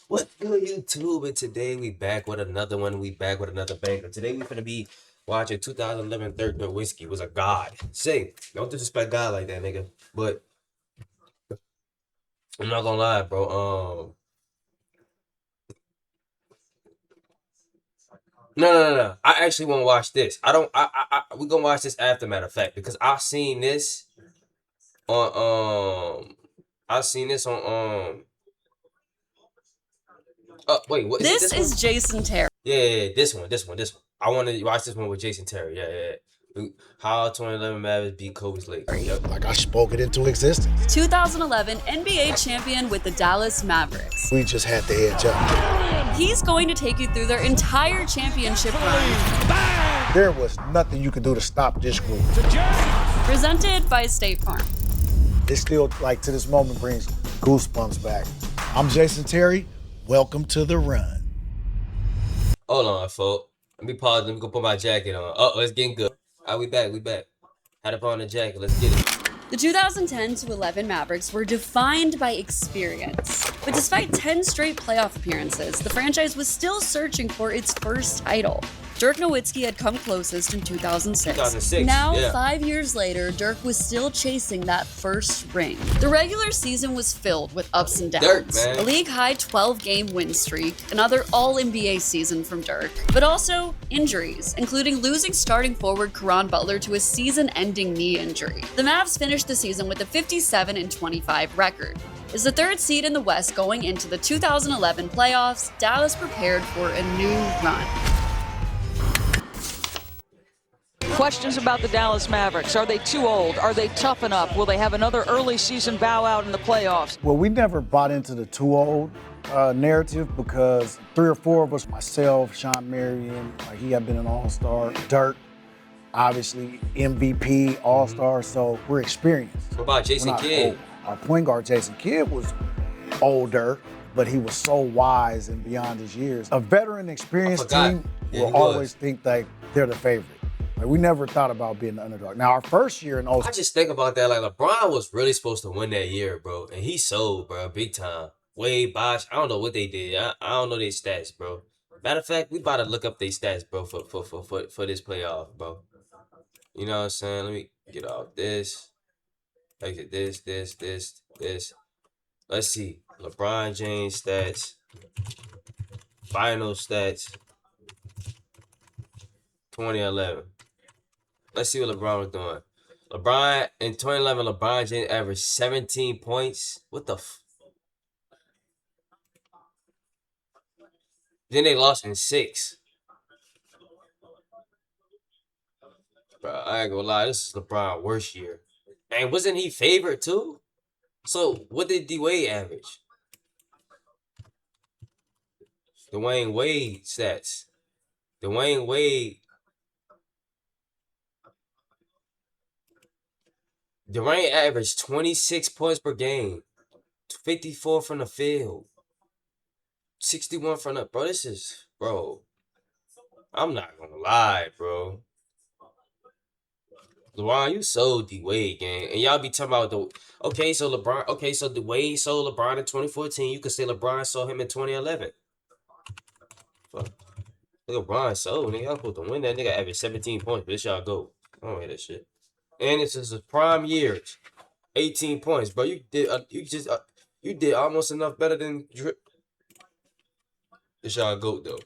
What good YouTube? And today we back with another one. We back with another banger. Today we finna be watching 2011 Third Whiskey was a god. Say, don't disrespect God like that, nigga. But I'm not gonna lie, bro. No. I actually want to watch this. I don't. We gonna watch this after matter of fact because I seen this on I seen this on wait, what is it? This This one? is Jason Terry. Yeah, this one. I want to watch this one with Jason Terry. Yeah. How 2011 Mavs beat Kobe's Lakers. Yep. Like I spoke it into existence. 2011 NBA champion with the Dallas Mavericks. We just had to edge up. He's going to take you through their entire championship run. There was nothing you could do to stop this group. Presented by State Farm. It still, like, to this moment brings goosebumps back. I'm Jason Terry. Welcome to the run. Hold on, folks. Let me pause. Let me go put my jacket on. Oh, it's getting good. All right, we back. Had to put on the jacket. Let's get it. The 2010 to 11 Mavericks were defined by experience. But despite 10 straight playoff appearances, the franchise was still searching for its first title. Dirk Nowitzki had come closest in 2006. 2006, Now, yeah. 5 years later, Dirk was still chasing that first ring. The regular season was filled with ups and downs. Dirk, man. A league-high 12-game win streak, another All-NBA season from Dirk, but also injuries, including losing starting forward Caron Butler to a season-ending knee injury. The Mavs finished the season with a 57-25 record. As the third seed in the West going into the 2011 playoffs, Dallas prepared for a new run. Questions about the Dallas Mavericks. Are they too old? Are they tough enough? Will they have another early season bow out in the playoffs? Well, we never bought into the too old narrative because 3 or 4 of us, myself, Sean Marion, he had been an all-star. Dirk, obviously, MVP, all-star, so we're experienced. What about Jason We're not Kidd? old. Our point guard, Jason Kidd, was older, but he was so wise and beyond his years. A veteran, experienced forgot. team Yeah, will he was. always think like they're the favorite. Like, we never thought about being the underdog. Now, our first year in I 06, just think about that. Like, LeBron was really supposed to win that year, bro. And he sold, bro, big time. Wade, Bosh, I don't know what they did. I don't know their stats, bro. Matter of fact, we about to look up their stats, bro, for this playoff, bro. You know what I'm saying? Let me get off this. Exit this. Let's see. LeBron James stats. Final stats. 2011. Let's see what LeBron was doing. LeBron, in 2011, LeBron James averaged 17 points. What the Then they lost in 6. Bro, I ain't gonna lie. This is LeBron's worst year. And wasn't he favored too? So, what did D-Wade average? Dwayne Wade stats. Dwayne Wade averaged 26 points per game, 54 from the field, 61 from the. Bro. I'm not gonna lie, bro. LeBron, you sold D-Wade, gang. And y'all be talking about the Wade sold LeBron in 2014. You could say LeBron sold him in 2011. Fuck. LeBron sold, nigga. Y'all supposed to win that nigga average 17 points. But this y'all go. I don't hear that shit. And it's just his prime years. 18 points, bro. You did almost enough better than Drip. This y'all goat though.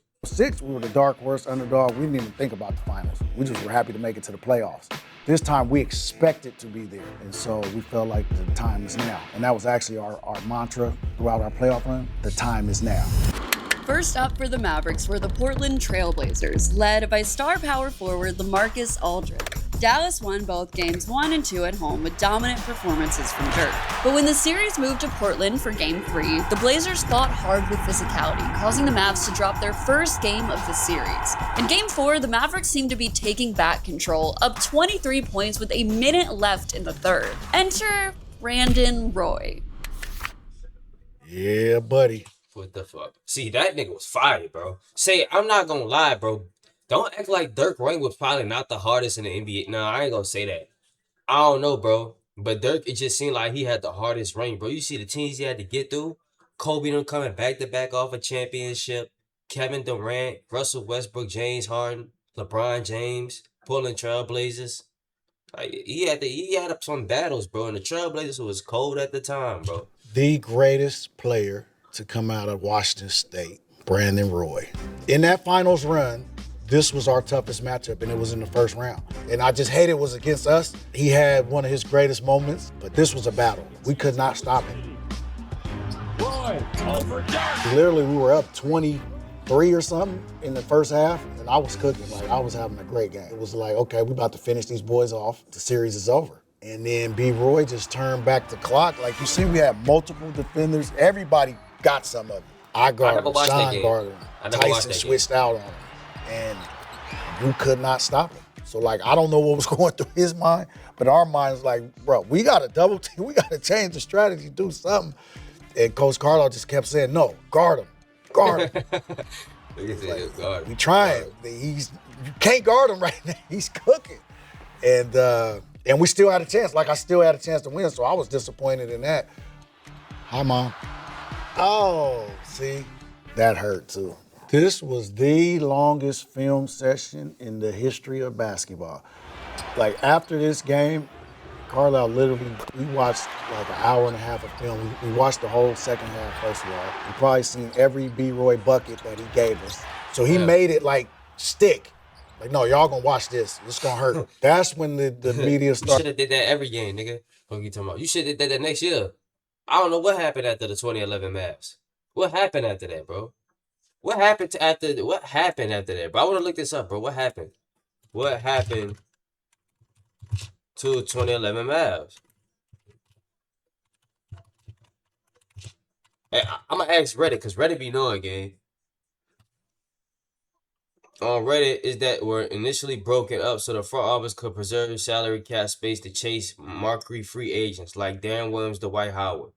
we were the dark horse underdog. We didn't even think about the finals. We just were happy to make it to the playoffs. This time we expected to be there, and so we felt like the time is now. And that was actually our mantra throughout our playoff run. The time is now. First up for the Mavericks were the Portland Trailblazers, led by star power forward LaMarcus Aldridge. Dallas won both games 1 and 2 at home with dominant performances from Dirk. But when the series moved to Portland for Game 3, the Blazers fought hard with physicality, causing the Mavs to drop their first game of the series. In Game 4, the Mavericks seemed to be taking back control, up 23 points with a minute left in the third. Enter Brandon Roy. Yeah, buddy. What the fuck? See, that nigga was fire, bro. Say, I'm not gonna lie, bro. Don't act like Dirk Rank was probably not the hardest in the NBA. No, I ain't gonna say that. I don't know, bro. But Dirk, it just seemed like he had the hardest rank, bro. You see the teams he had to get through? Kobe them coming back to back off a championship. Kevin Durant, Russell Westbrook, James Harden, LeBron James, Portland Trailblazers. Like he had up some battles, bro. And the Trailblazers was cold at the time, bro. The greatest player to come out of Washington State, Brandon Roy. In that finals run, this was our toughest matchup, and it was in the first round. And I just hate it was against us. He had one of his greatest moments, but this was a battle. We could not stop him. Roy, over Dirk. Literally, we were up 23 or something in the first half, and I was cooking. Like, I was having a great game. It was like, okay, we about to finish these boys off. The series is over. And then B. Roy just turned back the clock. Like, you see, we had multiple defenders. Everybody got some of it. I guarded him, Sean guarded him, Tyson switched out on him, and you could not stop him. So, like, I don't know what was going through his mind, but our mind's like, bro, we got to double team. We got to change the strategy, do something. And Coach Carlisle just kept saying, no, guard him, guard him. Like, we trying. You can't guard him right now. He's cooking. And we still had a chance. Like, I still had a chance to win, so I was disappointed in that. Hi, Mom. Oh, see, that hurt too. This was the longest film session in the history of basketball. Like, after this game, Carlisle literally, we watched like an hour and a half of film. We watched the whole second half, first of all. We probably seen every B. Roy bucket that he gave us. So he made it like stick. Like, no, y'all gonna watch this. It's gonna hurt. That's when the media started. You should have did that every game, nigga. What you talking about? You should have did that next year. I don't know what happened after the 2011 Mavs. What happened after that, bro? What happened after that, bro? I want to look this up, bro. What happened? What happened to 2011 Mavs? Hey, I'm gonna ask Reddit because Reddit be knowing, gang. On Reddit is that were initially broken up so the front office could preserve salary cap space to chase marquee free agents like Darren Williams, Dwight Howard.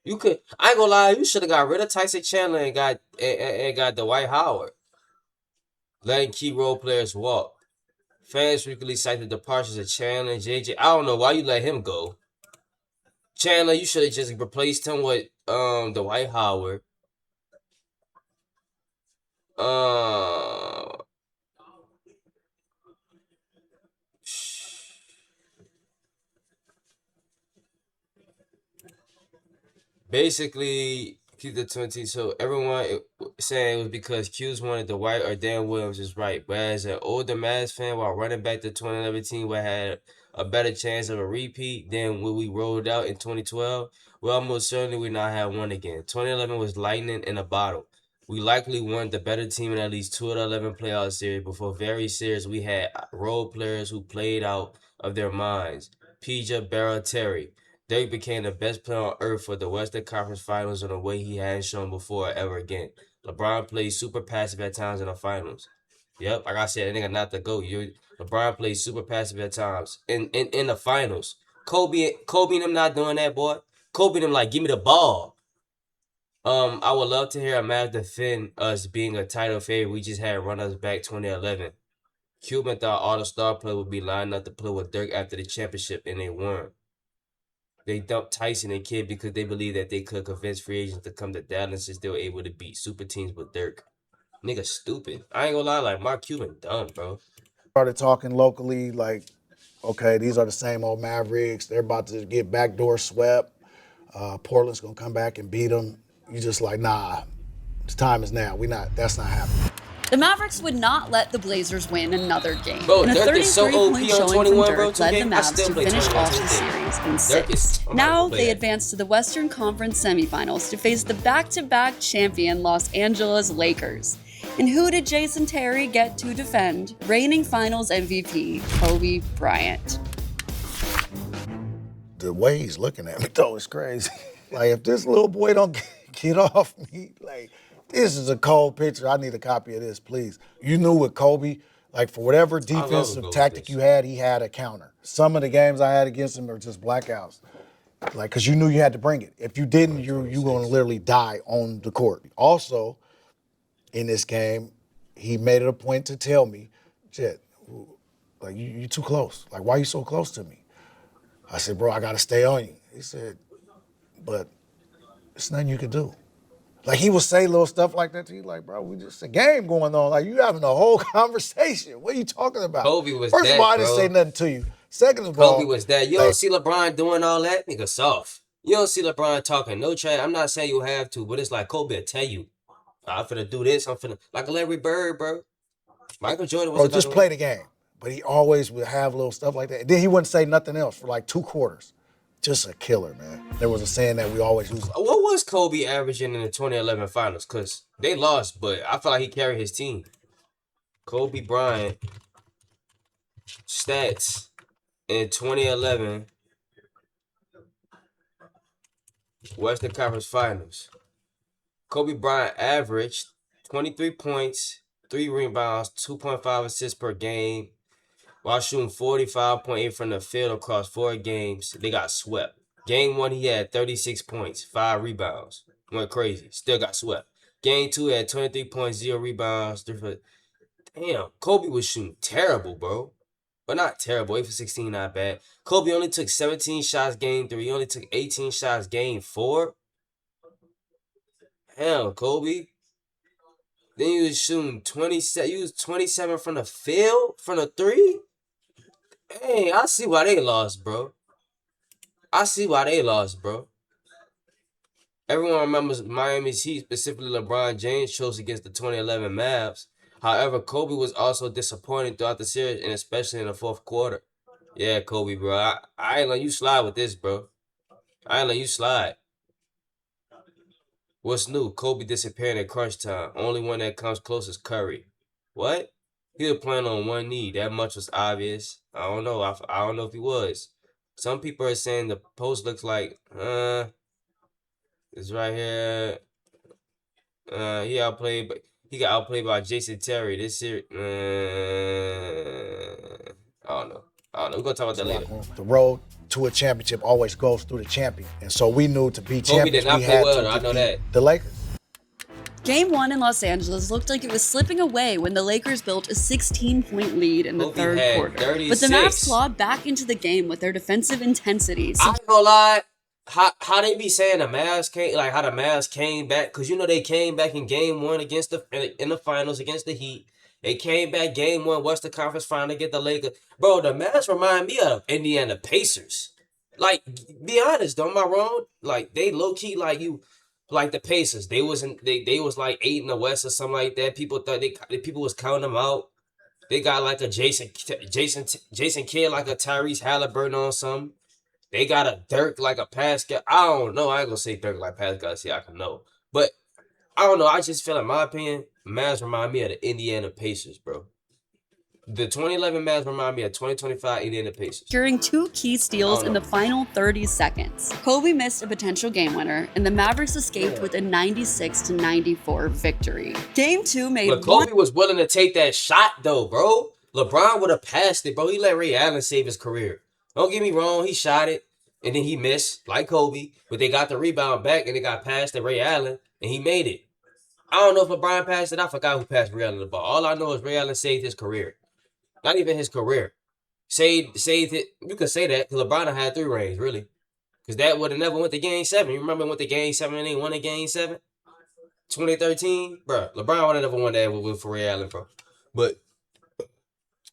You could, I ain't gonna lie, you should have got rid of Tyson Chandler and got Dwight Howard. Letting key role players walk. Fans frequently cite the departures of Chandler and JJ. I don't know why you let him go. Chandler, you should have just replaced him with Dwight Howard. Basically, keep the 20. So everyone saying it was because Q's wanted the White or Dan Williams is right. But as an older Mavs fan, while running back to 2011 team, we had a better chance of a repeat than when we rolled out in 2012. Well, most certainly we not have one again. 2011 was lightning in a bottle. We likely weren't the better team in at least 2 of the 11 playoff series. Before very serious, we had role players who played out of their minds. Peja, Barra, Terry. Dirk became the best player on earth for the Western Conference Finals in a way he hadn't shown before or ever again. LeBron played super passive at times in the finals. Yep, like I said, that nigga not the GOAT. LeBron played super passive at times in the finals. Kobe and them not doing that, boy. Kobe and them like, give me the ball. I would love to hear a Mavs defend us being a title favorite. We just had run us back 2011. Cuban thought all the star players would be lined up to play with Dirk after the championship, and they weren't. They dumped Tyson and Kidd because they believed that they could convince free agents to come to Dallas since they were able to beat super teams with Dirk. Nigga stupid. I ain't gonna lie, like, Mark Cuban dumb, bro. Started talking locally, like, okay, these are the same old Mavericks. They're about to get backdoor swept. Portland's gonna come back and beat them. You just like, nah, the time is now. That's not happening. The Mavericks would not let the Blazers win another game. Bro, and a Dirk is so 33-point OP on showing 21, from bro. Dirk led the 2K. I Mavs still to play finish 21 off the 2K. series in Dirk 6. is- I'm not Now gonna play they that. advance to the Western Conference semifinals to face the back-to-back champion Los Angeles Lakers. And who did Jason Terry get to defend? Reigning Finals MVP, Kobe Bryant. The way he's looking at me, though, is crazy. Like, if this little boy don't get off me, like, this is a cold picture. I need a copy of this, please. You knew with Kobe, like, for whatever defensive tactic you had, he had a counter. Some of the games I had against him are just blackouts. Like, because you knew you had to bring it. If you didn't, you're going to literally die on the court. Also, in this game, he made it a point to tell me, Jet, like, you too close. Like, why you so close to me? I said, bro, I got to stay on you. He said, but it's nothing you can do. Like, he would say little stuff like that to you, like, bro, we just a game going on. Like, you having a whole conversation. What are you talking about? Kobe was First that, of all, I didn't bro. say nothing to you. Second of all, Kobe was that. You don't see LeBron doing all that? Nigga soft. You don't see LeBron talking no trash. I'm not saying you have to, but it's like Kobe will tell you, I'm finna do this. I'm finna, like a Larry Bird, bro. Michael Jordan was bro, about just to play the game. But he always would have little stuff like that. And then he wouldn't say nothing else for like 2 quarters. Just a killer, man. There was a saying that we always use. What was Kobe averaging in the 2011 finals? Because they lost, but I feel like he carried his team. Kobe Bryant stats in 2011 Western Conference Finals. Kobe Bryant averaged 23 points, 3 rebounds, 2.5 assists per game, while shooting 45.8 from the field across 4 games. They got swept. Game 1, he had 36 points, 5 rebounds. Went crazy. Still got swept. Game 2, he had 23 points, 0 rebounds. Damn, Kobe was shooting terrible, bro. But not terrible. 8 for 16, not bad. Kobe only took 17 shots game 3. He only took 18 shots game 4. Hell, Kobe. Then he was shooting 27. He was 27 from the field, from the 3. Hey, I see why they lost, bro. Everyone remembers Miami's Heat, specifically LeBron James, chose against the 2011 Mavs. However, Kobe was also disappointed throughout the series, and especially in the 4th quarter. Yeah, Kobe, bro. I ain't letting you slide with this, bro. I ain't letting you slide. What's new? Kobe disappearing at crunch time. Only one that comes close is Curry. What? He was playing on one knee. That much was obvious. I don't know. I don't know if he was. Some people are saying the post looks like, it's right here. He got outplayed by Jason Terry this year. I don't know. We're gonna talk about that later. The road to a championship always goes through the champion. And so we knew to be Kobe champions, did not we play had well, to I know that. defeat the Lakers. Game 1 in Los Angeles looked like it was slipping away when the Lakers built a 16-point lead in the Kobe third had quarter. 36. But the Mavs clawed back into the game with their defensive intensity. I ain't gonna lie. How they be saying the Mavs came, like how the Mavs came back, because you know they came back in game 1 against in the finals against the Heat. They came back game 1 Western Conference final to get the Lakers. Bro, the Mavs remind me of Indiana Pacers. Like, be honest, though, am I wrong? Like, they low key like you, like the Pacers. They was like 8 in the West or something like that. People thought people was counting them out. They got like a Jason Kidd, like a Tyrese Halliburton on something. They got a Dirk like a Pascal. I don't know. I ain't gonna say Dirk like Pascal. See, I can know. But I don't know. I just feel, in my opinion, Mavs remind me of the Indiana Pacers, bro. The 2011 Mavs remind me of 2025 Indiana Pacers. During 2 key steals in the final 30 seconds. Kobe missed a potential game winner, and the Mavericks escaped with a 96-94 victory. Game 2 made But Kobe was willing to take that shot, though, bro. LeBron would have passed it, bro. He let Ray Allen save his career. Don't get me wrong. He shot it, and then he missed, like Kobe. But they got the rebound back, and they got passed to Ray Allen, and he made it. I don't know if LeBron passed it. I forgot who passed Ray Allen the ball. All I know is Ray Allen saved his career. Not even his career. Saved it. You could say that, because LeBron had 3 rings, really. Because that would have never went to Game 7. You remember went to Game 7 and they won a Game 7? 2013? Bro, LeBron would have never won that with for Ray Allen, bro. But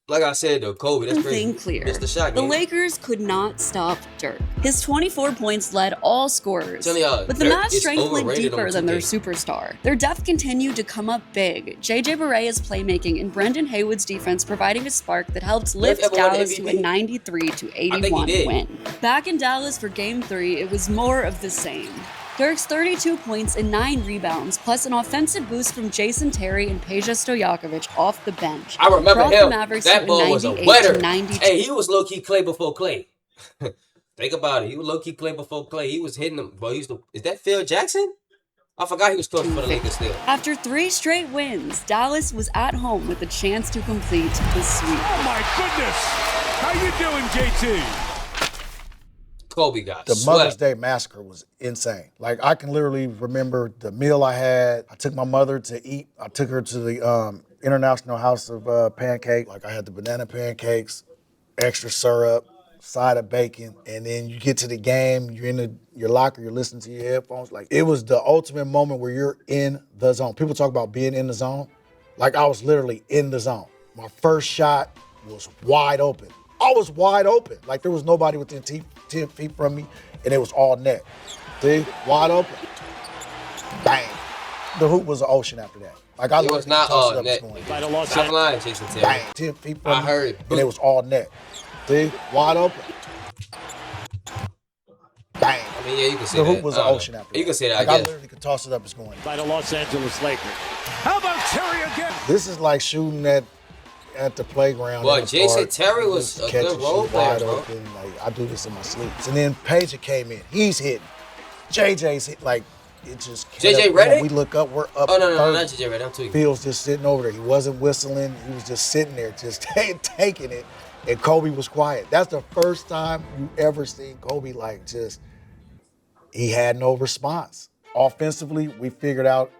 like I said, though, Kobe, that's crazy. Clear. It's the shot The game. Lakers could not stop Dirk. His 24 points led all scorers. But the Mavs' strength went deeper than their superstar. Their depth continued to come up big. JJ Barea's playmaking and Brendan Haywood's defense providing a spark that helped lift Dallas to a 93-81 win. Back in Dallas for Game 3, it was more of the same. Dirk's 32 points and 9 rebounds, plus an offensive boost from Jason Terry and Peja Stojakovic off the bench. I remember him. That ball was a wetter. Hey, he was low-key Clay before Clay. Think about it. He was low-key Clay before Clay. He was hitting them. But is that Phil Jackson? I forgot he was close for the Lakers still. After 3 straight wins, Dallas was at home with a chance to complete the sweep. Oh my goodness! How you doing, JT? Kobe got The swept. Mother's Day massacre was insane. Like, I can literally remember the meal I had. I took my mother to eat. I took her to the International House of Pancake. Like, I had the banana pancakes, extra syrup, side of bacon, and then you get to the game, you're in your locker, you're listening to your headphones. Like, it was the ultimate moment where you're in the zone. People talk about being in the zone. Like, I was literally in the zone. My first shot was wide open. I was wide open. Like, there was nobody within 10 feet from me, and it was all net. See? Wide open. Bang. The hoop was an ocean after that. Like, I It was not tossed it up net. going. Stop lying, Jason Terry. Bang. 10 feet from I me, heard it. and it was all net. See? Wide open. Bang. I mean, yeah, you can say The that. hoop was an ocean after that. You can say that, Like, I I guess. literally could toss it up, it's going. By the Los Angeles Lakers. How about Terry again? This is like shooting at the playground. Well, in the Jason park. Terry You was just a catch good and role shoot player, wide bro. open. Like, I do this in my sleep. And then Paige came in. He's hitting. JJ's hit. Like, it just JJ kept- Redick? We look up. We're up. Oh, no, 30. not JJ Redick. I'm tweaking. Fields just sitting over there. He wasn't whistling. He was just sitting there, just taking it. And Kobe was quiet. That's the first time you ever seen Kobe like just. He had no response. Offensively, we figured out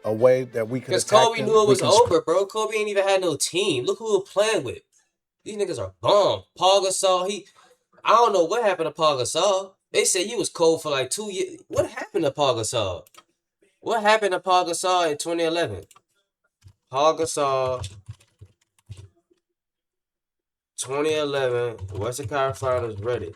a way that we could Because attack Kobe them. knew it We was can over, bro. Kobe ain't even had no team. Look who we were playing with. These niggas are bum. Paul Gasol, I don't know what happened to Paul Gasol. They said he was cold for like 2 years. What happened to Paul Gasol? What happened to Paul Gasol in 2011? Paul Gasol, 2011, Western Conference Finals ready.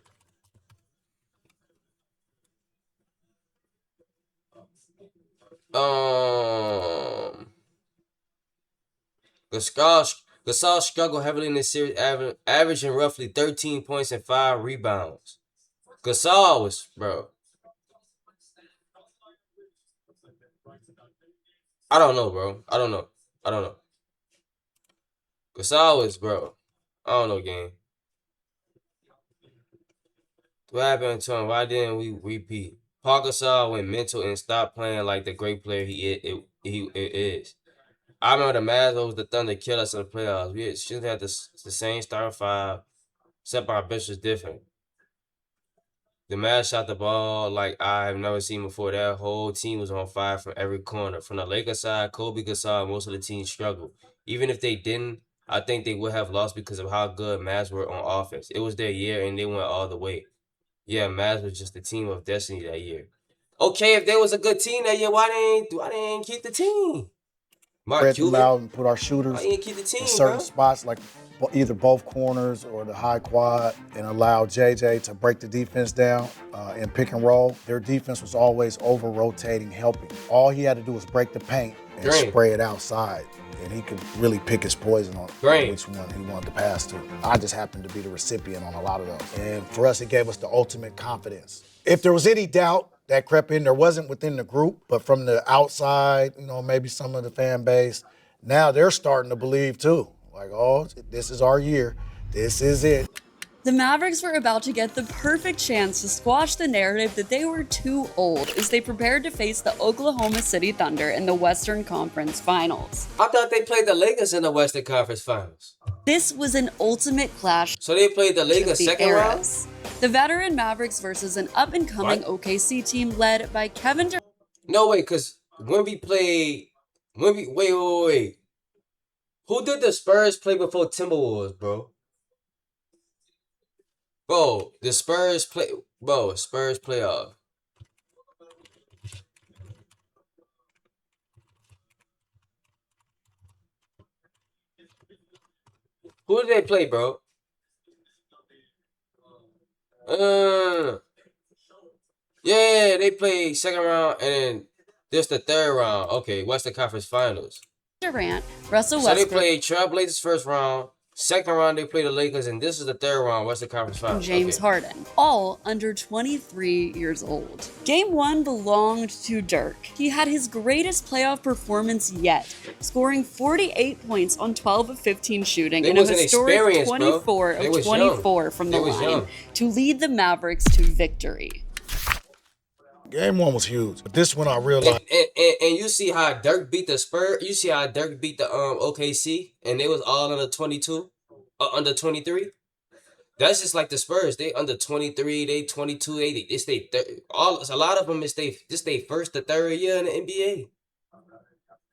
Gasol struggled heavily in this series, averaging roughly 13 points and 5 rebounds. Gasol was, bro. I don't know, bro. I don't know. Gasol was, bro. I don't know, gang. What happened to him? Why didn't we repeat? Paul Gasol went mental and stopped playing like the great player he is. I remember the Mavs was the Thunder killed us in the playoffs. We should have the same starting five, except our bench was different. The Mavs shot the ball like I have never seen before. That whole team was on fire from every corner. From the Lakers side, Kobe Gasol, most of the team struggled. Even if they didn't, I think they would have lost because of how good Mavs were on offense. It was their year and they went all the way. Yeah, Mavs was just the team of destiny that year. Okay, if there was a good team that year, why they ain't keep the team? Mark spread them Cuban? out and put our shooters Why you ain't keep the team, in certain bro? spots, like either both corners or the high quad, and allow JJ to break the defense down and pick and roll. Their defense was always over-rotating, helping. All he had to do was break the paint and Green. spray it outside, and he could really pick his poison on Green. which one he wanted to pass to. I just happened to be the recipient on a lot of those. And for us, it gave us the ultimate confidence. If there was any doubt that crept in, there wasn't within the group, but from the outside, maybe some of the fan base, now they're starting to believe too. Like, oh, this is our year. This is it. The Mavericks were about to get the perfect chance to squash the narrative that they were too old as they prepared to face the Oklahoma City Thunder in the Western Conference Finals. I thought they played the Lakers in the Western Conference Finals. This was an ultimate clash So they played the of Lakers the second round? eras. The veteran Mavericks versus an up-and-coming What? OKC team led by Kevin Durant. No, wait, because wait. Who did the Spurs play before Timberwolves, bro? Bro, Spurs playoff. Who did they play, bro? Yeah, they played second round and then this the third round. Okay, Western Conference Finals. Russell So they Westbrook, played Trailblazers first round. Second round, they played the Lakers, and this is the third round, Western Conference and Finals. James Okay. Harden, all under 23 years old. Game 1 belonged to Dirk. He had his greatest playoff performance yet, scoring 48 points on 12 of 15 shooting They and a wasn't historic experienced, bro. 24 They of was 24 from the They was line young. to lead the Mavericks to victory. Game one was huge, but this one I realized. And you see how Dirk beat the Spurs. You see how Dirk beat the OKC, and they was all under 22, under 23. That's just like the Spurs. They under 23, they 22, it's they a lot of them is this they first to third year in the NBA.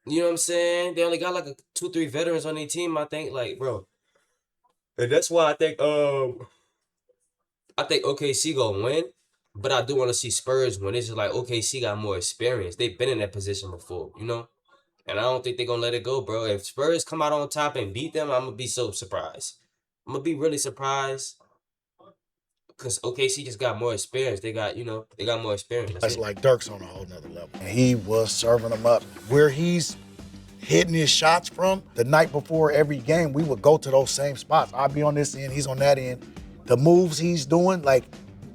You know what I'm saying? They only got like 2-3 veterans on their team, I think. Like, bro. And that's why I think I think OKC gonna win, but I do want to see Spurs win. It's just like OKC got more experience. They've been in that position before, you know? And I don't think they're gonna let it go, bro. If Spurs come out on top and beat them, I'm gonna be so surprised. I'm gonna be really surprised because OKC just got more experience. They got, they got more experience. It's like Dirk's on a whole nother level. And he was serving them up. Where he's hitting his shots from, the night before every game, we would go to those same spots. I'd be on this end, he's on that end. The moves he's doing, like,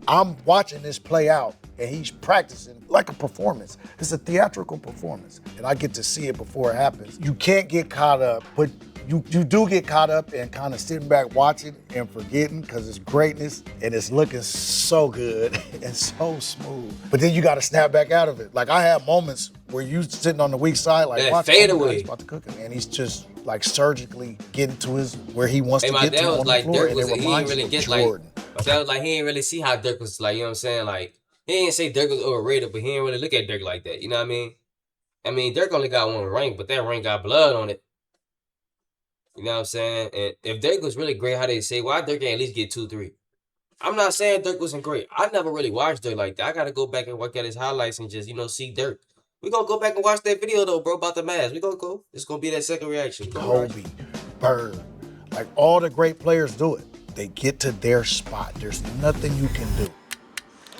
I'm watching this play out, and he's practicing like a performance. It's a theatrical performance, and I get to see it before it happens. You can't get caught up, but you do get caught up and kind of sitting back watching and forgetting because it's greatness, and it's looking so good and so smooth. But then you got to snap back out of it. Like, I have moments where you sitting on the weak side, like, that watch fade oh, away. he's about to cook it, and he's just like surgically getting to his where he wants to my get to dad was on like, the floor, Dirk and was, it he didn't reminds really you of get Jordan. like, that was like, he didn't really see how Dirk was like, you know what I'm saying? Like, he didn't say Dirk was overrated, but he didn't really look at Dirk like that. You know what I mean? I mean, Dirk only got one ring, but that ring got blood on it. You know what I'm saying? And if Dirk was really great, how they say, why Dirk can't at least get 2-3? I'm not saying Dirk wasn't great. I never really watched Dirk like that. I got to go back and work at his highlights and just, see Dirk. We gonna go back and watch that video though, bro, about the Mavs. We gonna go. It's gonna be that second reaction. Kobe, Bird, like all the great players do it. They get to their spot. There's nothing you can do.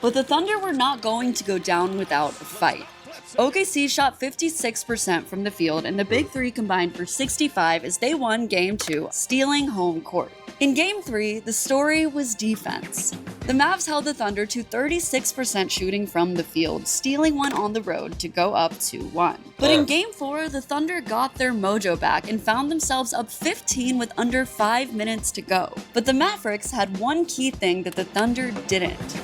But the Thunder were not going to go down without a fight. OKC shot 56% from the field, and the Big Three combined for 65 as they won Game 2, stealing home court. In Game 3, the story was defense. The Mavs held the Thunder to 36% shooting from the field, stealing one on the road to go up 2-1. But in Game 4, the Thunder got their mojo back and found themselves up 15 with under 5 minutes to go. But the Mavericks had one key thing that the Thunder didn't: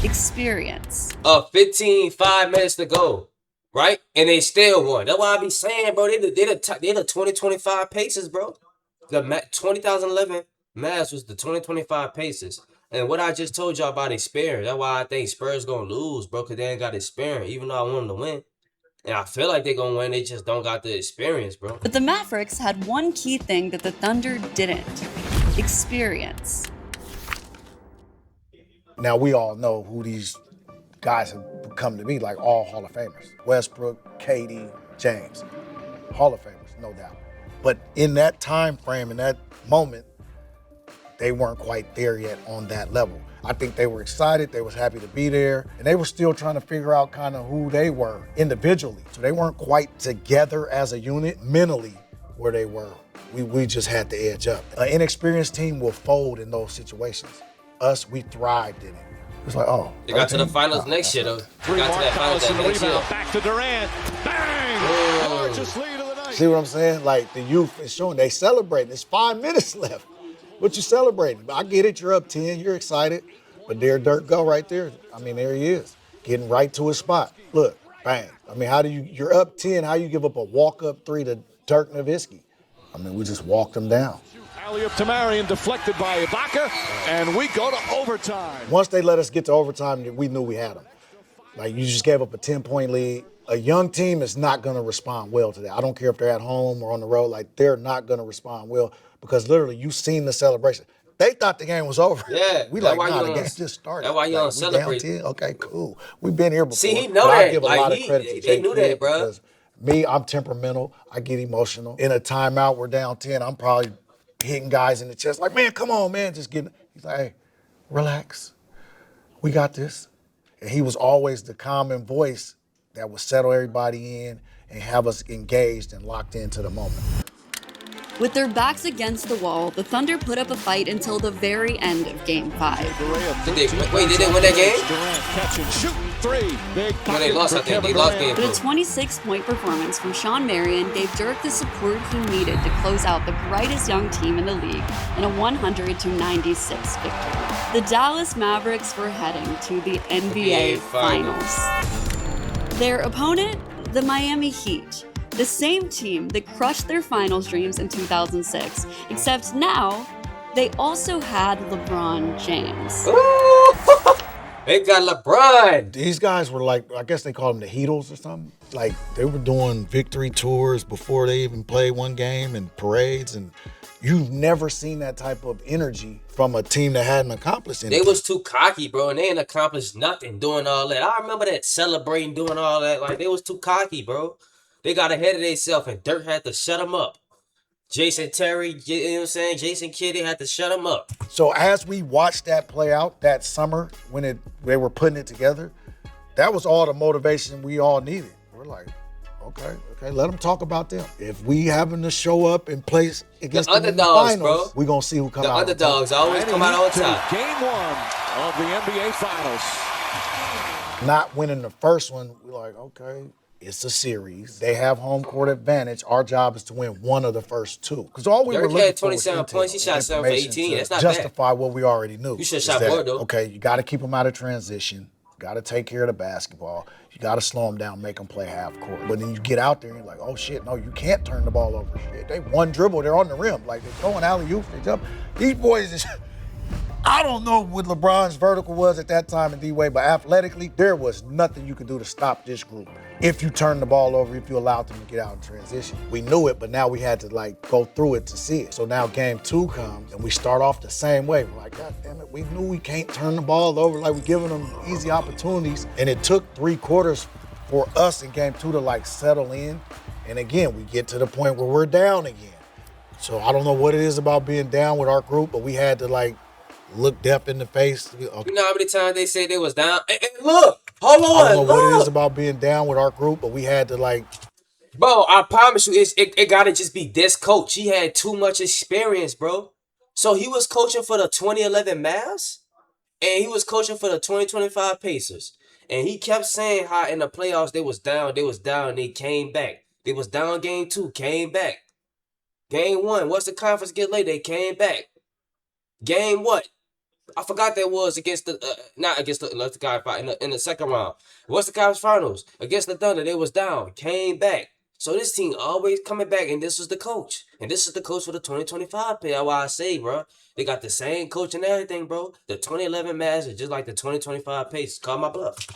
experience. 5 minutes to go. Right? And they still won. That's why I be saying, bro, they the 2025 Pacers, bro. The 2011 Mavs was the 2025 Pacers. And what I just told y'all about experience, that's why I think Spurs gonna lose, bro, because they ain't got experience, even though I want them to win. And I feel like they gonna win, they just don't got the experience, bro. But the Mavericks had one key thing that the Thunder didn't: experience. Now, we all know who these guys have come to be, like all Hall of Famers. Westbrook, Katie, James. Hall of Famers, no doubt. But in that time frame, in that moment, they weren't quite there yet on that level. I think they were excited, they was happy to be there, and they were still trying to figure out kind of who they were individually. So they weren't quite together as a unit mentally where they were. We just had to edge up. An inexperienced team will fold in those situations. Us, we thrived in it. It's like, oh. They got to the finals next year, though. They got to that finals that next year. Back to Durant. Bang! Largest lead of the night. See what I'm saying? Like, the youth is showing. They celebrating. There's 5 minutes left. What you celebrating? I get it. You're up 10. You're excited. But there Dirk go right there. I mean, there he is. Getting right to his spot. Look, bang. I mean, you're up 10. How you give up a walk-up 3 to Dirk Nowitzki? I mean, we just walked him down. Alley-oop to Marion, deflected by Ibaka, and we go to overtime. Once they let us get to overtime, we knew we had them. Like, you just gave up a 10-point lead. A young team is not going to respond well to that. I don't care if they're at home or on the road. Like, they're not going to respond well because literally you've seen the celebration. They thought the game was over. Yeah. We like, nah, the game just started. That's why you don't celebrate. Down 10? Okay, cool. We've been here before. See, he know but that. I give a lot of credit to they knew that, bro. Because me, I'm temperamental. I get emotional. In a timeout, we're down 10. I'm probably hitting guys in the chest like, man, come on, man. Just getting. He's like, hey, relax. We got this. And he was always the common voice that would settle everybody in and have us engaged and locked into the moment. With their backs against the wall, the Thunder put up a fight until the very end of Game 5. Did they win that game? Durant catch and shoot 3. Big When they lost, I think they lost Game But a 4. 26-point performance from Sean Marion gave Dirk the support he needed to close out the brightest young team in the league in a 100-96 victory. The Dallas Mavericks were heading to the NBA Finals. Their opponent, the Miami Heat. The same team that crushed their finals dreams in 2006, except now they also had LeBron James. Ooh, they got LeBron. These guys were like, I guess they called them the Heatles or something. Like, they were doing victory tours before they even played one game and parades, and You've never seen that type of energy from a team that hadn't accomplished anything. They was too cocky, bro, and they ain't accomplished nothing doing all that. I remember that celebrating, doing all that. Like, they was too cocky, bro. They got ahead of themselves, and Dirk had to shut them up. Jason Terry, you know what I'm saying? Jason Kidd had to shut them up. So as we watched that play out that summer when they were putting it together, that was all the motivation we all needed. We're like, okay, let them talk about them. If we having to show up and place against the them in the underdogs, finals, bro. we're going to see who come The out underdogs always come out on top. Game 1 of the NBA Finals. Not winning the first one, we're like, okay, it's a series. They have home court advantage. Our job is to win one of the first two. Because all we were Dirk looking had for was 27 points. He shot 7 for information 18. to That's not bad. justify what we already knew. You should have Is shot that, more, though. Okay, you got to keep them out of transition. You got to take care of the basketball. You got to slow them down, make them play half court. But then you get out there and you're like, oh, shit, no, you can't turn the ball over. Shit, they one dribble, they're on the rim. Like, they're throwing alley-oops, they jump. These boys is... I don't know what LeBron's vertical was at that time in D-Wade, but athletically, there was nothing you could do to stop this group. If you turn the ball over, if you allowed them to get out in transition. We knew it, but now we had to go through it to see it. So now game 2 comes, and we start off the same way. We're like, God damn it, we knew we can't turn the ball over, like we're giving them easy opportunities. And it took 3 quarters for us in game 2 to settle in. And again, we get to the point where we're down again. So I don't know what it is about being down with our group, but we had to look death in the face. Okay. You know how many times they say they was down? Hey, look, hold on, I don't know what it is look. about being down with our group, but we had to Bro, I promise you, it gotta just be this coach. He had too much experience, bro. So he was coaching for the 2011 Mavs, and he was coaching for the 2025 Pacers. And he kept saying how in the playoffs they was down, and they came back. They was down game 2, came back. Game 1, what's the conference get late? They came back. Game what? I forgot that was against the not against the guy in the second round. What's the conference finals? Against the Thunder, they was down, came back. So this team always coming back, and this was the coach. And this is the coach for the 2025 play. That's why I say, bro, they got the same coach and everything, bro. The 2011 Mavs are just like the 2025 Pacers. Call my bluff.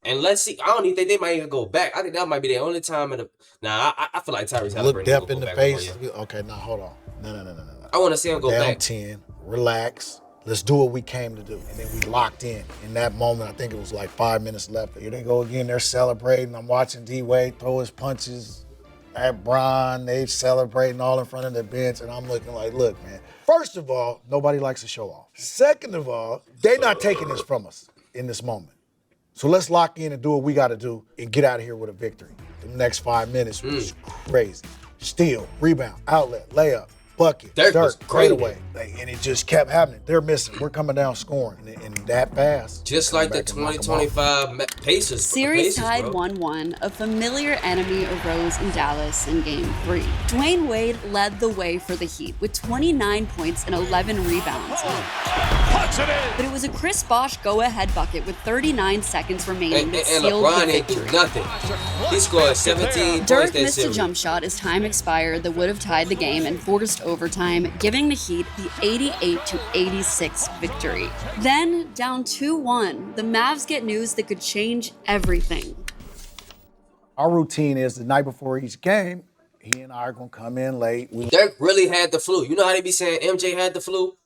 And let's see. I don't even think they might even go back. I think that might be the only time in the. Nah, I feel like Tyrese Halliburton look death in the back face. one more year. Okay, now hold on. No. I want to see him go down back. 10, relax. Let's do what we came to do. And then we locked in. In that moment, I think it was 5 minutes left. Here they go again. They're celebrating. I'm watching D-Wade throw his punches at Bron. They celebrating all in front of the bench. And I'm looking like, look, man. First of all, nobody likes to show off. Second of all, they're not taking this from us in this moment. So let's lock in and do what we got to do and get out of here with a victory. The next 5 minutes was crazy. Steal, rebound, outlet, layup. Bucket, Dirk was straight great. away. And it just kept happening. They're missing. We're coming down scoring. And that fast. Just like the 2025 Pacers. Series Pacers, tied bro. 1-1. A familiar enemy arose in Dallas in Game 3. Dwayne Wade led the way for the Heat with 29 points and 11 rebounds. But it was a Chris Bosh go-ahead bucket with 39 seconds remaining And that sealed LeBron the ain't do victory. nothing. He scored 17 Dirk points that missed a series. jump shot as time expired that would have tied the game and forced overtime, giving the Heat the 88-86 victory. Then, down 2-1, the Mavs get news that could change everything. Our routine is the night before each game, he and I are going to come in late. Dirk really had the flu. You know how they be saying MJ had the flu?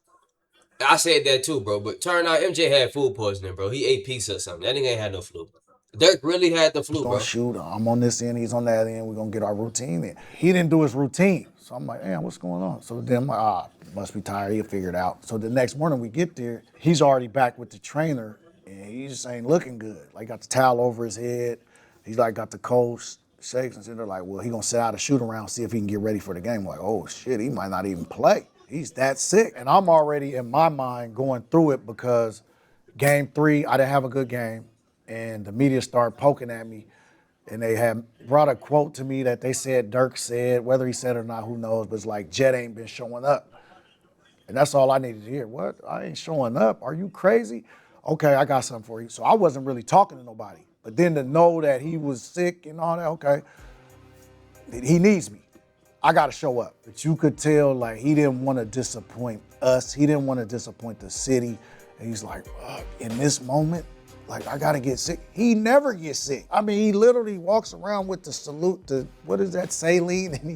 I said that too, bro. But turn out MJ had food poisoning, bro. He ate pizza or something. That nigga ain't had no flu. Dirk really had the flu, We're bro. going to shoot. I'm on this end. He's on that end. We're going to get our routine in. He didn't do his routine. So I'm like, damn, what's going on? So then I'm like, must be tired. He'll figure it out. So the next morning we get there, he's already back with the trainer, and he just ain't looking good. Like, got the towel over his head. He's got the cold shakes, and so they're like, well, he going to set out a shoot around, see if he can get ready for the game. I'm like, oh, shit, he might not even play. He's that sick. And I'm already, in my mind, going through it because Game 3, I didn't have a good game, and the media started poking at me. And they had brought a quote to me that they said Dirk said, whether he said it or not, who knows, but it's like, Jet ain't been showing up. And that's all I needed to hear. What? I ain't showing up? Are you crazy? Okay, I got something for you. So I wasn't really talking to nobody. But then to know that he was sick and all that, okay, he needs me. I got to show up. But you could tell, he didn't want to disappoint us. He didn't want to disappoint the city. And he's like, in this moment, I got to get sick. He never gets sick. I mean, he literally walks around with the salute, what is that, saline, and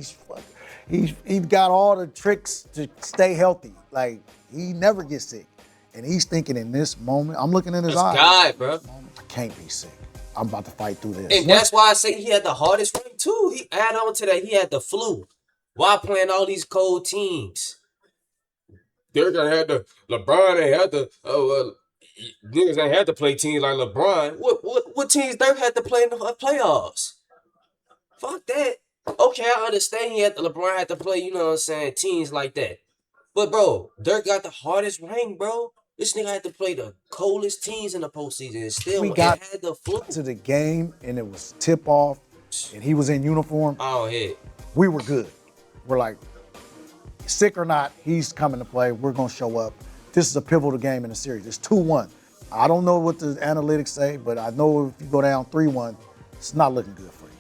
He's got all the tricks to stay healthy. Like, he never gets sick. And he's thinking in this moment, I'm looking in his eyes. God, bro. I can't be sick. I'm about to fight through this. And that's why I say he had the hardest ring too. He add on to that, he had the flu while playing all these cold teams. They're gonna have the LeBron ain't had to niggas ain't had to play teams like LeBron. What teams Dirk had to play in the playoffs? Fuck that. Okay, I understand LeBron had to play, you know what I'm saying, teams like that. But bro, Dirk got the hardest ring, bro. This nigga had to play the coldest teams in the postseason and still had the flu. To the game and it was tip off and he was in uniform. Oh, yeah. We were good. We're like, sick or not, he's coming to play. We're going to show up. This is a pivotal game in the series. It's 2-1. I don't know what the analytics say, but I know if you go down 3-1, it's not looking good for you.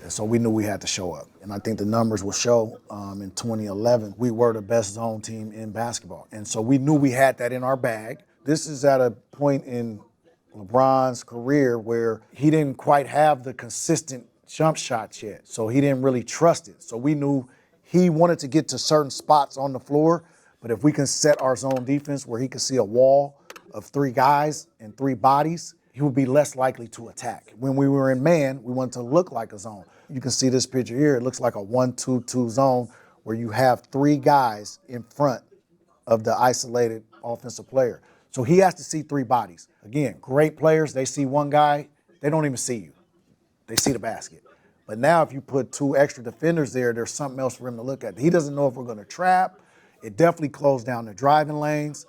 And so we knew we had to show up. And I think the numbers will show in 2011, we were the best zone team in basketball. And so we knew we had that in our bag. This is at a point in LeBron's career where he didn't quite have the consistent jump shots yet. So he didn't really trust it. So we knew he wanted to get to certain spots on the floor, but if we can set our zone defense where he could see a wall of 3 guys and 3 bodies, he would be less likely to attack. When we were in man, we wanted to look like a zone. You can see this picture here. It looks like a 1-2-2 zone where you have 3 guys in front of the isolated offensive player. So he has to see 3 bodies. Again, great players, they see 1 guy, they don't even see you. They see the basket. But now if you put 2 extra defenders there, there's something else for him to look at. He doesn't know if we're going to trap. It definitely closed down the driving lanes.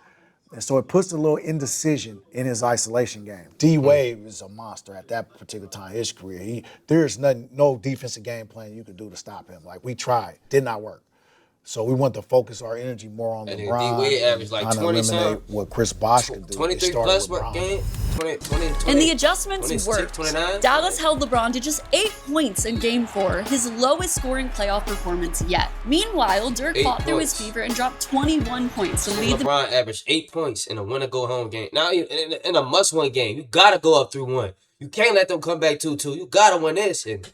And so it puts a little indecision in his isolation game. D-Wade is a monster at that particular time in his career. There's no defensive game plan you could do to stop him. Like, we tried. Did not work. So we want to focus our energy more on LeBron. D-Wade averaged like 20 eliminate what Chris Bosh could do. 23 plus game. 20, and the adjustments worked. 29. Dallas held LeBron to just 8 points in Game 4, his lowest scoring playoff performance yet. Meanwhile, Dirk fought through his fever and dropped 21 points to lead LeBron averaged 8 points in a win-or-go-home game. Now, in a must-win game, you got to go up 3-1. You can't let them come back 2-2. You got to win this. And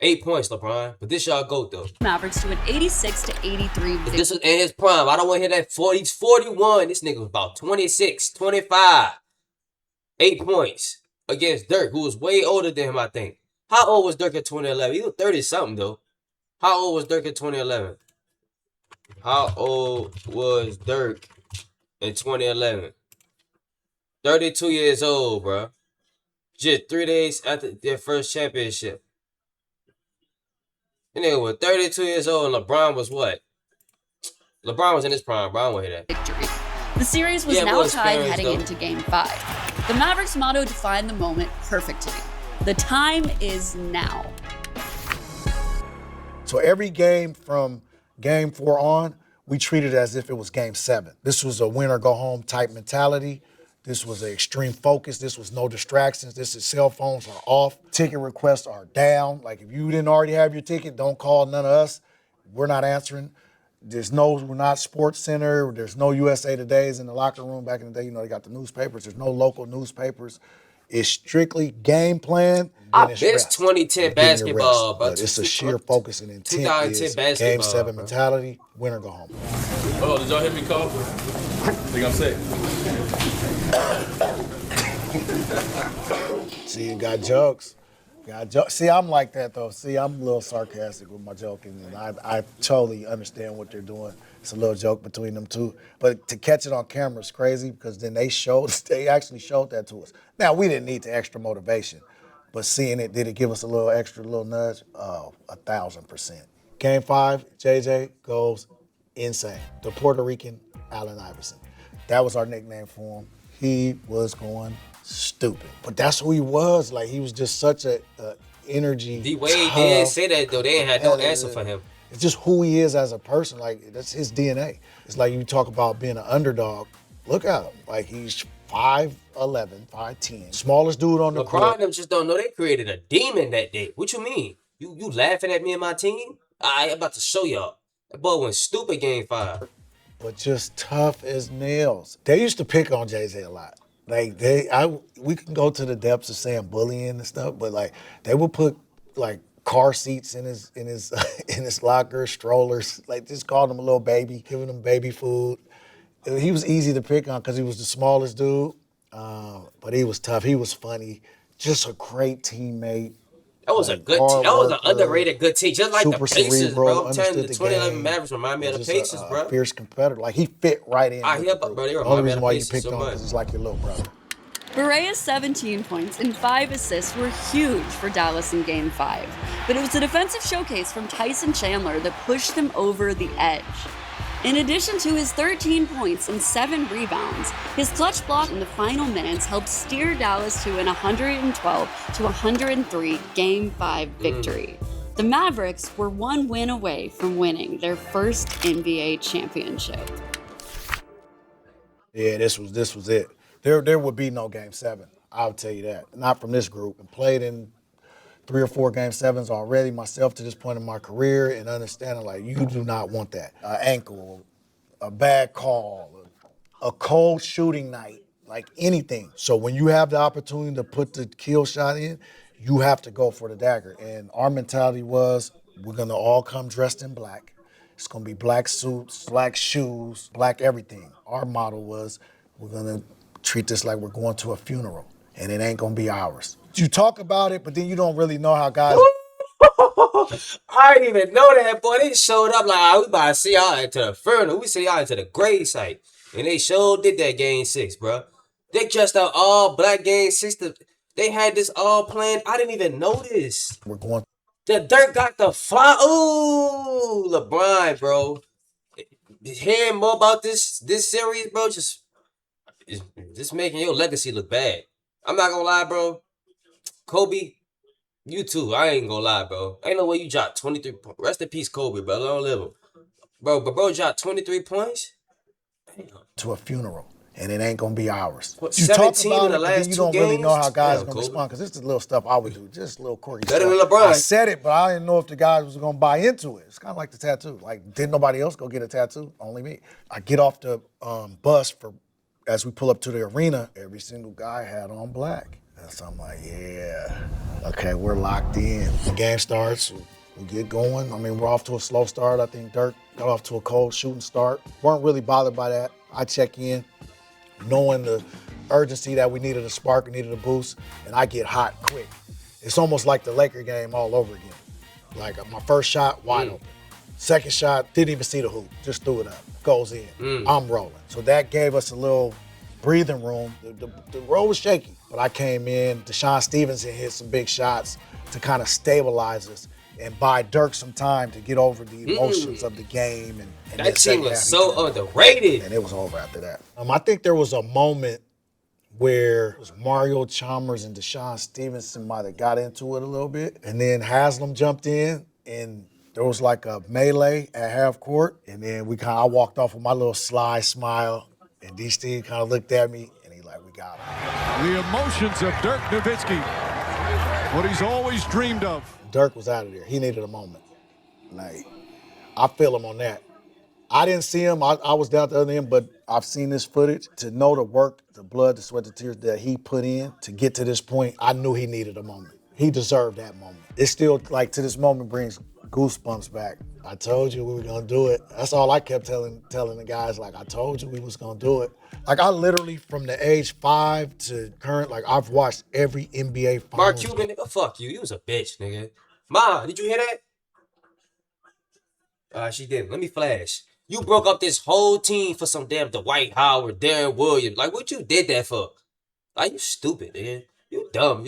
8 points, LeBron. But this y'all GOAT, though. Mavericks to an 86-83 victory. This is in his prime. I don't want to hear that 40. He's 41. This nigga was about 26, 25. 8 points against Dirk, who was way older than him, I think. How old was Dirk in 2011? He was 30-something, though. How old was Dirk in 2011? How old was Dirk in 2011? 32 years old, bro. Just 3 days after their first championship. And they were 32 years old, and LeBron was what? LeBron was in his prime, bro. I don't want to hear that. Victory. The series was now tied heading into Game 5. The Mavericks' motto defined the moment perfectly. The time is now. So every game from Game 4 on, we treated it as if it was Game 7. This was a win-or-go-home type mentality. This was an extreme focus. This was no distractions. This is cell phones are off. Ticket requests are down. Like, if you didn't already have your ticket, don't call none of us. We're not answering. We're not Sports Center. There's no USA Todays in the locker room. Back in the day, you know, they got the newspapers. There's no local newspapers. It's strictly game plan. I miss 2010 basketball, but it's a sheer focus and intent. 2010 basketball, Game 7 mentality, win or go home. Oh, did y'all hear me call? Think I'm sick. See, you got jokes. See, I'm like that, though. See, I'm a little sarcastic with my joking, and I totally understand what they're doing. It's a little joke between them two. But to catch it on camera is crazy because then they actually showed that to us. Now, we didn't need the extra motivation, but seeing it, did it give us a little extra little nudge? Oh, 1,000%. Game 5, JJ goes insane. The Puerto Rican Allen Iverson. That was our nickname for him. He was going stupid. But that's who he was. Like, he was just such a energy. D-Wade did say that, though. They ain't had no answer for him. It's just who he is as a person. Like, that's his DNA. It's like you talk about being an underdog. Look at him. Like, he's 5'11", 5'10". Smallest dude on the court. LeBron them just don't know they created a demon that day. What you mean? You laughing at me and my team? I'm about to show y'all. That boy went stupid Game 5. But just tough as nails. They used to pick on Jay-Z a lot. Like, we can go to the depths of saying bullying and stuff, but, like, they would put, like, car seats in his in his locker, strollers. Like just called him a little baby, giving him baby food. He was easy to pick on because he was the smallest dude, but he was tough. He was funny. Just a great teammate. That was a like, good team. hard That was an worker, underrated good team. Just like the super Pacers, cerebral, bro. I'm telling you, understood the the 2011 game. Mavericks remind me of the Just Pacers, a bro. fierce competitor. Like he fit right in. I with hear, the group. bro. They The remind only me of reason the why you Pacers picked so on much. because he's like your little brother. Berea's 17 points and 5 assists were huge for Dallas in Game 5, but it was a defensive showcase from Tyson Chandler that pushed them over the edge. In addition to his 13 points and 7 rebounds, his clutch block in the final minutes helped steer Dallas to an 112-103 Game 5 victory. The Mavericks were one win away from winning their first NBA championship. Yeah, this was it. There would be no Game 7. I'll tell you that. Not from this group. And played in 3 or 4 Game 7s already myself to this point in my career and understanding like you do not want that. An ankle, a bad call, a cold shooting night, like anything. So when you have the opportunity to put the kill shot in, you have to go for the dagger. And our mentality was we're gonna all come dressed in black. It's gonna be black suits, black shoes, black everything. Our motto was we're gonna treat this like we're going to a funeral and it ain't gonna be ours. You talk about it, but then you don't really know how guys. I didn't even know that, boy. They showed up like, we about to see y'all into the funeral. We see y'all into the grave site. And they sure did that Game 6, bro. They dressed out all black Game 6. They had this all planned. I didn't even know this. We're going. The Dirk got the fly. Ooh, LeBron, bro. Hearing more about this series, bro, just making your legacy look bad. I'm not gonna lie, bro. Kobe, you too. I ain't gonna lie, bro. Ain't no way you dropped 23 points. Rest in peace, Kobe, bro. Long live him. Bro, but bro dropped 23 points? Damn. To a funeral, and it ain't gonna be ours. What, You talk 17 about in the it, but last then you 2 don't really know how games? guys Damn, are gonna Kobe. respond, because this is the little stuff I would do, just little quirky Better stuff. than LeBron. I said it, but I didn't know if the guys was gonna buy into it. It's kind of like the tattoo. Like, didn't nobody else go get a tattoo? Only me. I get off the bus as we pull up to the arena, every single guy had on black. And so I'm like, yeah, okay, we're locked in. The game starts, we get going. I mean, we're off to a slow start. I think Dirk got off to a cold shooting start. Weren't really bothered by that. I check in, knowing the urgency that we needed a spark, we needed a boost, and I get hot quick. It's almost like the Laker game all over again. Like my first shot, wide open. Second shot, didn't even see the hoop, just threw it up, goes in. I'm rolling. So that gave us a little breathing room. The road was shaky, but I came in, Deshaun Stevenson hit some big shots to kind of stabilize us and buy Dirk some time to get over the emotions of the game. And That team was so underrated. And it was over after that. I think there was a moment where it was Mario Chalmers and Deshaun Stevenson might have got into it a little bit. And then Haslam jumped in, and there was like a melee at half court. And then I walked off with my little sly smile. And D-Steve kind of looked at me, and he like, we got him. The emotions of Dirk Nowitzki, what he's always dreamed of. Dirk was out of there. He needed a moment. Like, I feel him on that. I didn't see him. I was down at the other end, but I've seen this footage. To know the work, the blood, the sweat, the tears that he put in to get to this point, I knew he needed a moment. He deserved that moment. It still, like, to this moment brings goosebumps back. I told you we were gonna do it. That's all I kept telling the guys, like, I told you we was gonna do it. Like, I literally, from the age 5 to current, like, I've watched every NBA finals. Mark Cuban, nigga, fuck you. You was a bitch, nigga. Ma, did you hear that? She didn't. Let me flash. You broke up this whole team for some damn Dwight Howard, Darren Williams. Like, what you did that for? Like, you stupid, nigga. You dumb.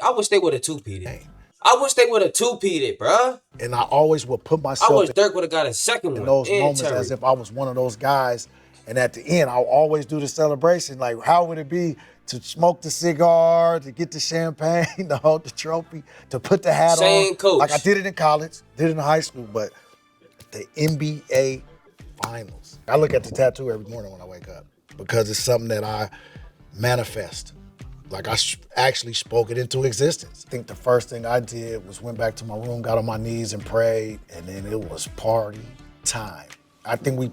I wish they would have two-peated. I wish they would have two-peated, bruh. And I always would put myself I wish Dirk would have got a second one. in those moments Terry. as if I was one of those guys. And at the end, I'll always do the celebration. Like, how would it be to smoke the cigar, to get the champagne, to hold the trophy, to put the hat on? Same coach. Like I did it in college, did it in high school, but the NBA Finals. I look at the tattoo every morning when I wake up because it's something that I manifest. Like I actually spoke it into existence. I think the first thing I did was went back to my room, got on my knees and prayed, and then it was party time. I think we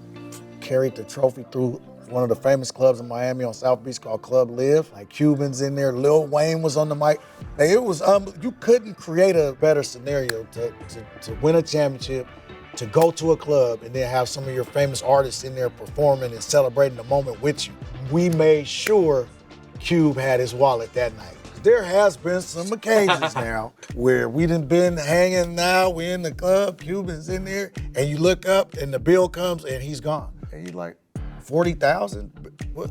carried the trophy through one of the famous clubs in Miami on South Beach called Club Live. Like Cubans in there, Lil Wayne was on the mic. Like, it was you couldn't create a better scenario to win a championship, to go to a club and then have some of your famous artists in there performing and celebrating the moment with you. We made sure Cube had his wallet that night. There has been some occasions now where we done been hanging now, we in the club, Cuban's in there, and you look up and the bill comes and he's gone. And you're like, 40,000?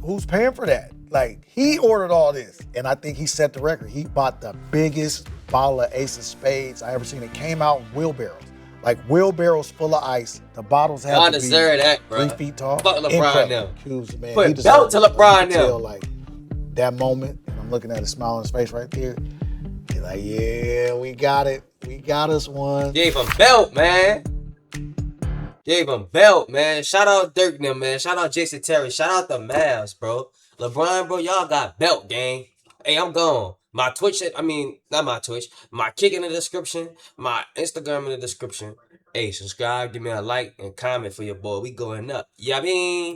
Who's paying for that? Like, he ordered all this. And I think he set the record. He bought the biggest bottle of Ace of Spades I ever seen. It came out in wheelbarrows. Like wheelbarrows full of ice. The bottles had to be deserve that, bro. 3 feet tall. Fuck LeBron now. Cube's, man, Put he belt to deserved it. LeBron You could now. tell, like, that moment, and I'm looking at a smile on his face right there. He's like, yeah, we got it. We got us one. Gave him belt, man. Gave him belt, man. Shout out Dirk them, man. Shout out Jason Terry. Shout out the Mavs, bro. LeBron, bro, y'all got belt, gang. Hey, I'm gone. My Twitch, not my Twitch. My kick in the description. My Instagram in the description. Hey, subscribe, give me a like, and comment for your boy. We going up. Yeah, I mean.